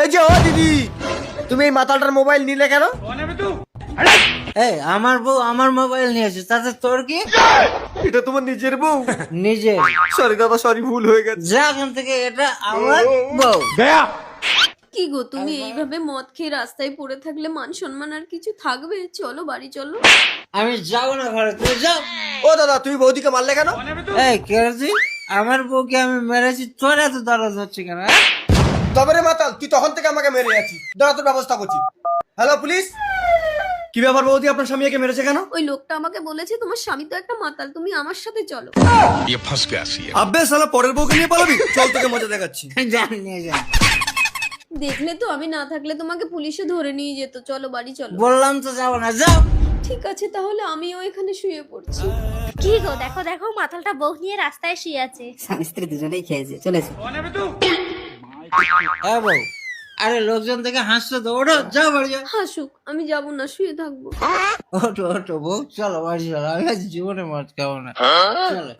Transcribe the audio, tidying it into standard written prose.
এই যে ও দিদি, তুমি এই মাতালটার মোবাইল নিলে কেন? এই আমার বউ আমার মোবাইল নিয়েছে, তাতে তোর কি? এটা তোমার নিজের বউ? নিজে সরি দাদা, সরি, ভুল হয়ে গেছে। যা এখান থেকে, এটা আমার বউ। কি গো, তুমি এইভাবে মদ খেয়ে রাস্তায় পড়ে থাকলে মান সম্মান আর কিছু থাকবে? চলো বাড়ি চলো। আমি যাবো না ঘরে, তুই যাও। ও দাদা, তুমি বৌদিকে মারলে কেন? এই কেরজি, আমার বউকে আমি মেরেছি, তোর এত দরদ হচ্ছে কেন? তবে রে মাতাল, তুই তখন থেকে আমাকে মেরে যাচ্ছিস, দাঁড়া তোর ব্যবস্থা করছি। হ্যালো পুলিশ, কি ব্যাপার বৌদি, আপনার স্বামী একে মেরেছে কেন? ওই লোকটা আমাকে বলেছে তোমার স্বামী তো একটা মাতাল, তুমি আমার সাথে চলো। আব্বে শালা, পরের বউকে নিয়ে পালাবি? চল তোকে মজা দেখাচ্ছি। জান নিয়ে যান। দেখলে তো আমি না থাকলে তোমাকে পুলিশে ধরে নিয়ে যেত। চলো বাড়ি চলো। বললাম তো যাবো না, যাও। ঠিক আছে, তাহলে আমিও এখানে শুয়ে পড়ছি। কি গো, দেখো দেখো মাতালটা বউ নিয়ে রাস্তায় শুয়ে আছে। স্বামী স্ত্রী দুজনেই খেয়েছে, চলেছে। হ্যাঁ বউ, আরে লোকজন থেকে হাসছে তো, ওঠো, যাও বাড়ি যাও। হাসুক, আমি যাব না, শুয়ে থাকবো। ওঠো ওঠো বউ, চলো বাড়ি চলো, আমি আজ জীবনে মদ খাবো না, চলো।